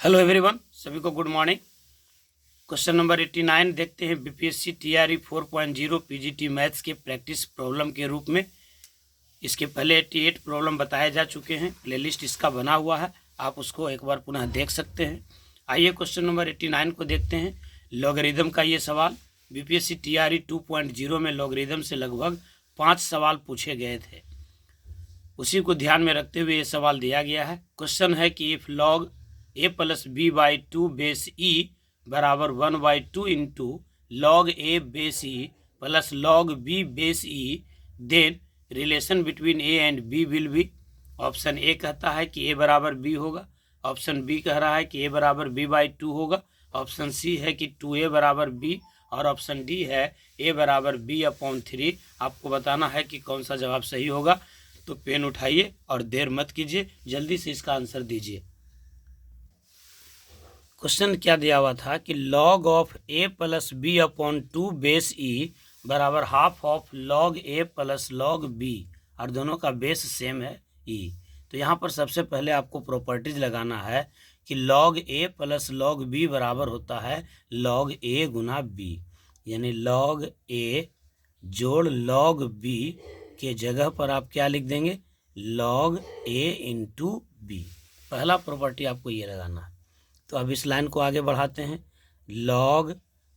Hello everyone, सभी को good morning. Question number 89 देखते हैं बीपीएससी टीआरई 4.0 पीजीटी मैथ्स के प्रैक्टिस प्रॉब्लम के रूप में। इसके पहले 88 प्रॉब्लम बताए जा चुके हैं, प्लेलिस्ट इसका बना हुआ है, आप उसको एक बार पुनः देख सकते हैं। आइए क्वेश्चन नंबर 89 को देखते हैं। लॉगरिदम का ये सवाल बीपीएससी टीआरई 2.0 में लॉगरिदम से लगभग 5 सवाल पूछे गए थे, उसी को ध्यान में रखते हुए ये सवाल दिया गया है। क्वेश्चन है कि if log a plus B by 2 base E बराबर 1/2 into log A base E plus log B base E, then relation between A and B will be. Option A कहता है कि a बराबर b होगा, option B कह रहा है कि a बराबर b/2 होगा, ऑप्शन सी है कि 2a बराबर b और ऑप्शन डी है a बराबर b/3। आपको बताना है कि कौन सा जवाब सही होगा। तो पेन उठाइए और देर मत कीजिए, जल्दी से इसका आंसर दीजिए। क्वेश्चन क्या दिया हुआ था कि log of a plus b/2 base e बराबर half of log a plus log b, और दोनों का बेस सेम है e। तो यहाँ पर सबसे पहले आपको प्रॉपर्टीज लगाना है कि log a plus log b बराबर होता है log a गुना b, यानी log a जोड़ log b के जगह पर आप क्या लिख देंगे, log a इंटू b। पहला प्रॉपर्टी आपको ये लगाना है। तो अब इस लाइन को आगे बढ़ाते हैं। log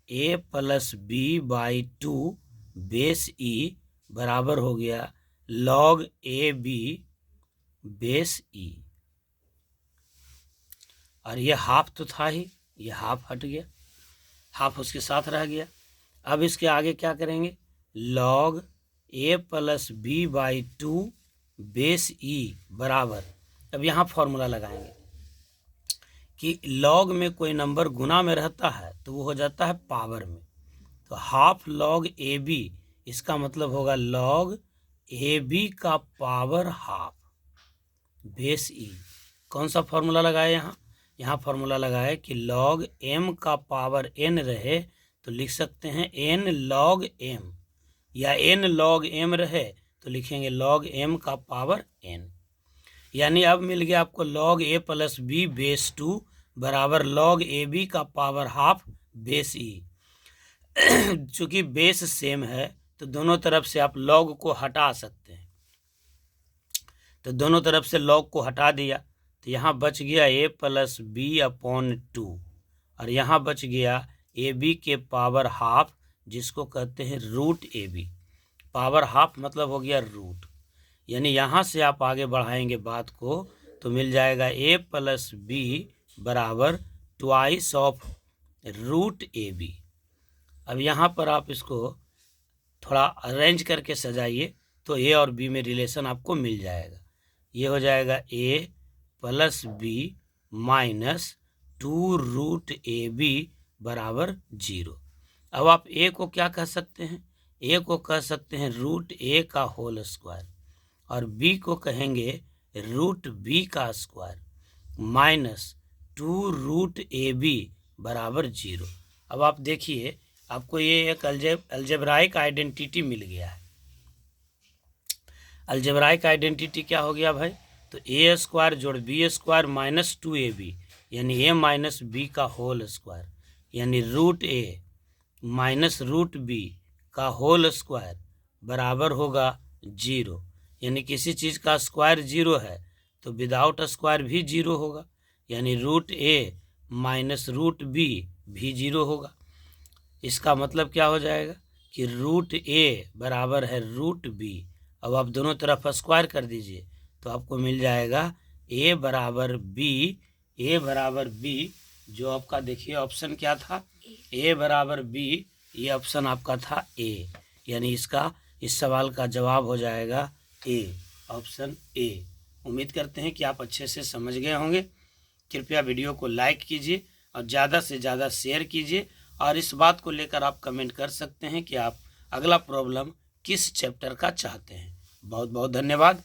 a plus b/2 base e बराबर हो गया log a b base e, और ये हाफ तो था ही, ये हाफ हट गया, हाफ उसके साथ रह गया। अब इसके आगे क्या करेंगे, log a plus b/2 base e बराबर, अब यहाँ फॉर्मूला लगाएंगे कि लॉग में कोई नंबर गुना में रहता है तो वो हो जाता है पावर में। तो हाफ लॉग ए बी, इसका मतलब होगा लॉग ए बी का पावर हाफ बेस ई। कौन सा फॉर्मूला लगाए यहाँ फॉर्मूला लगाए कि लॉग एम का पावर एन रहे तो लिख सकते हैं एन लॉग एम, या एन लॉग एम रहे तो लिखेंगे लॉग एम का पावर एन। यानी अब मिल गया आपको log a plus B base 2 बराबर log ए बी का पावर हाफ बेस ई। चूंकि बेस सेम है तो दोनों तरफ से आप log को हटा सकते हैं, तो दोनों तरफ से log को हटा दिया तो यहाँ बच गया a प्लस b/2, और यहाँ बच गया ए बी के पावर हाफ, जिसको कहते हैं root A B. Power half मतलब हो गया रूट, यानी यहाँ से आप आगे बढ़ाएंगे बात को तो मिल जाएगा a प्लस बी बराबर twice of root A B. अब यहाँ पर आप इसको थोड़ा अरेंज करके सजाइए तो a और b में रिलेशन आपको मिल जाएगा। ये हो जाएगा a plus B minus 2 root A B बराबर 0। अब आप a को क्या कह सकते हैं, a को कह सकते हैं रूट a का होल स्क्वायर, और b को कहेंगे रूट b का square minus 2 root A B बराबर 0। अब आप देखिए आपको ये एक अलजेब्राइक आइडेंटिटी मिल गया है। अलजेब्राइक आइडेंटिटी क्या हो गया भाई, तो ए स्क्वायर जोड़ बी स्क्वायर माइनस 2ab, यानी a माइनस बी का होल स्क्वायर, यानी root a minus root b का होल स्क्वायर बराबर होगा 0। यानी किसी चीज़ का स्क्वायर 0 है तो विदाउट स्क्वायर भी 0 होगा, यानी root a minus root b भी 0 होगा। इसका मतलब क्या हो जाएगा कि रूट a बराबर है रूट b। अब आप दोनों तरफ स्क्वायर कर दीजिए तो आपको मिल जाएगा a बराबर b, जो आपका देखिए ऑप्शन क्या था, a बराबर b, ये ऑप्शन आपका था a, यानी इसका इस सवाल का जवाब हो जाएगा ए, ऑप्शन ए। उम्मीद करते हैं कि आप अच्छे से समझ गए होंगे। कृपया वीडियो को लाइक कीजिए और ज़्यादा से ज़्यादा शेयर कीजिए, और इस बात को लेकर आप कमेंट कर सकते हैं कि आप अगला प्रॉब्लम किस चैप्टर का चाहते हैं। बहुत बहुत धन्यवाद।